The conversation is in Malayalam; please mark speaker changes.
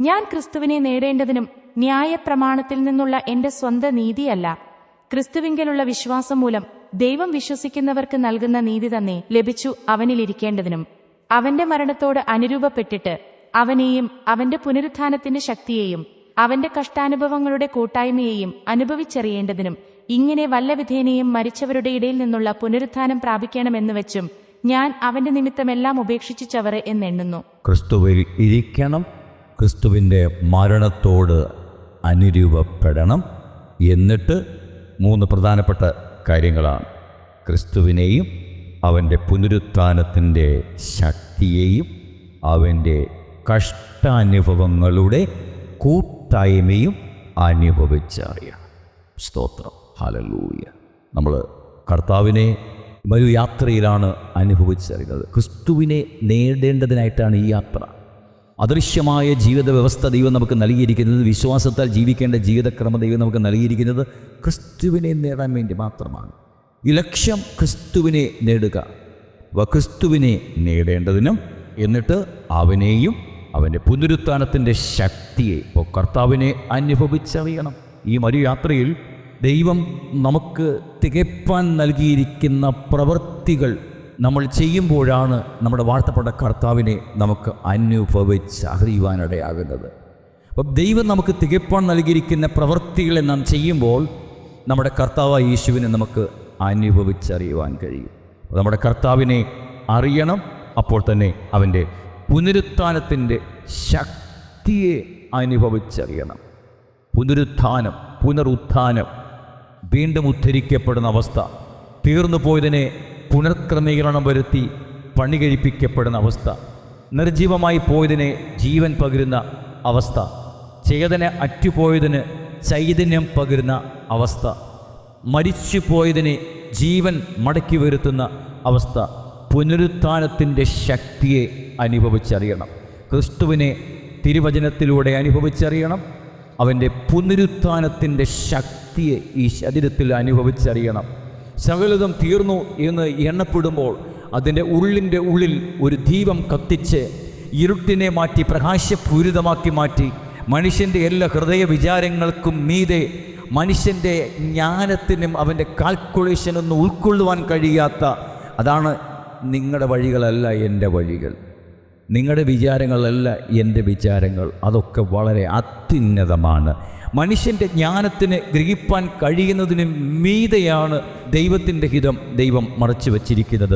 Speaker 1: ഞാൻ ക്രിസ്തുവിനെ നേടേണ്ടതിനും ന്യായപ്രമാണത്തിൽ നിന്നുള്ള എന്റെ സ്വന്തം നീതിയല്ല, ക്രിസ്തുവിങ്കലുള്ള വിശ്വാസം മൂലം ദൈവം വിശ്വസിക്കുന്നവർക്ക് നൽകുന്ന നീതി തന്നെ ലഭിച്ചു അവനിലിരിക്കേണ്ടതിനും, അവന്റെ മരണത്തോട് അനുരൂപപ്പെട്ടിട്ട് അവനെയും അവന്റെ പുനരുത്ഥാനത്തിന്റെ ശക്തിയെയും അവന്റെ കഷ്ടാനുഭവങ്ങളുടെ കൂട്ടായ്മയെയും അനുഭവിച്ചറിയേണ്ടതിനും, ഇങ്ങനെ വല്ലവിധേനയും മരിച്ചവരുടെ ഇടയിൽ നിന്നുള്ള പുനരുത്ഥാനം പ്രാപിക്കണമെന്ന് വെച്ചും ഞാൻ അവന്റെ നിമിത്തമെല്ലാം ഉപേക്ഷിച്ചവരെ എന്നെണ്ണുന്നു.
Speaker 2: ക്രിസ്തുവിൽ ഇരിക്കണം, ക്രിസ്തുവിൻ്റെ മരണത്തോട് അനുരൂപപ്പെടണം. എന്നിട്ട് 3 പ്രധാനപ്പെട്ട കാര്യങ്ങളാണ്: ക്രിസ്തുവിനെയും അവൻ്റെ പുനരുത്ഥാനത്തിൻ്റെ ശക്തിയെയും അവൻ്റെ കഷ്ടാനുഭവങ്ങളുടെ കൂട്ടായ്മയും അനുഭവിച്ചറിയണം. സ്തോത്രം, ഹല്ലേലൂയ. നമ്മൾ കർത്താവിനെ ഒരു യാത്രയിലാണ് അനുഭവിച്ചറിയുന്നത്. ക്രിസ്തുവിനെ നേടേണ്ടതിനായിട്ടാണ് ഈ യാത്ര. അദൃശ്യമായ ജീവിത വ്യവസ്ഥ ദൈവം നമുക്ക് നൽകിയിരിക്കുന്നത്, വിശ്വാസത്താൽ ജീവിക്കേണ്ട ജീവിതക്രമം ദൈവം നമുക്ക് നൽകിയിരിക്കുന്നത് ക്രിസ്തുവിനെ നേടാൻ വേണ്ടി മാത്രമാണ്. ഈ ലക്ഷ്യം ക്രിസ്തുവിനെ നേടുക. അപ്പോൾ ക്രിസ്തുവിനെ നേടേണ്ടതിനും എന്നിട്ട് അവനെയും അവൻ്റെ പുനരുത്ഥാനത്തിൻ്റെ ശക്തിയെ, ഇപ്പോൾ കർത്താവിനെ അനുഭവിച്ചറിയണം. ഈ മരുയാത്രയിൽ ദൈവം നമുക്ക് തികപ്പാൻ നൽകിയിരിക്കുന്ന പ്രവൃത്തികൾ നമ്മൾ ചെയ്യുമ്പോഴാണ് നമ്മുടെ വാഴ്ത്തപ്പെട്ട കർത്താവിനെ നമുക്ക് അനുഭവിച്ചറിയുവാനിടയാകുന്നത്. അപ്പം ദൈവം നമുക്ക് തികപ്പാൻ നൽകിയിരിക്കുന്ന പ്രവൃത്തികളെ നാം ചെയ്യുമ്പോൾ നമ്മുടെ കർത്താവായ യേശുവിനെ നമുക്ക് അനുഭവിച്ചറിയുവാൻ കഴിയും. നമ്മുടെ കർത്താവിനെ അറിയണം, അപ്പോൾ തന്നെ അവൻ്റെ പുനരുത്ഥാനത്തിൻ്റെ ശക്തിയെ അനുഭവിച്ചറിയണം. പുനരുത്ഥാനം, പുനരുത്ഥാനം, വീണ്ടും ഉദ്ധരിക്കപ്പെടുന്ന അവസ്ഥ, തീർന്നു പോയതിനെ പുനർക്രമീകരണം വരുത്തി പണി കഴിപ്പിക്കപ്പെടുന്ന അവസ്ഥ, നിർജീവമായി പോയതിനെ ജീവൻ പകരുന്ന അവസ്ഥ, ചേതന അറ്റുപോയതിന് ചൈതന്യം പകരുന്ന അവസ്ഥ, മരിച്ചു പോയതിനെ ജീവൻ മടക്കി വരുത്തുന്ന അവസ്ഥ. പുനരുത്ഥാനത്തിൻ്റെ ശക്തിയെ അനുഭവിച്ചറിയണം. ക്രിസ്തുവിനെ തിരുവചനത്തിലൂടെ അനുഭവിച്ചറിയണം. അവൻ്റെ പുനരുത്ഥാനത്തിൻ്റെ ശക്തിയെ ഈ ശരീരത്തിൽ അനുഭവിച്ചറിയണം. സകലതും തീർന്നു എന്ന് എണ്ണപ്പെടുമ്പോൾ അതിൻ്റെ ഉള്ളിൽ ഒരു ദീപം കത്തിച്ച് ഇരുട്ടിനെ മാറ്റി പ്രകാശപൂരിതമാക്കി മാറ്റി മനുഷ്യൻ്റെ എല്ലാ ഹൃദയ വിചാരങ്ങൾക്കും മീതെ, മനുഷ്യൻ്റെ ജ്ഞാനത്തിനും അവൻ്റെ കാൽക്കുലേഷനൊന്നും ഉൾക്കൊള്ളുവാൻ കഴിയാത്ത, അതാണ് നിങ്ങളുടെ വഴികളല്ല എൻ്റെ വഴികൾ, നിങ്ങളുടെ വിചാരങ്ങളല്ല എൻ്റെ വിചാരങ്ങൾ, അതൊക്കെ വളരെ അത്യുന്നതമാണ്. മനുഷ്യൻ്റെ ജ്ഞാനത്തിന് ഗ്രഹിപ്പാൻ കഴിയുന്നതിന് മീതെയാണ് ദൈവത്തിൻ്റെ ഹിതം ദൈവം മറച്ചു വച്ചിരിക്കുന്നത്.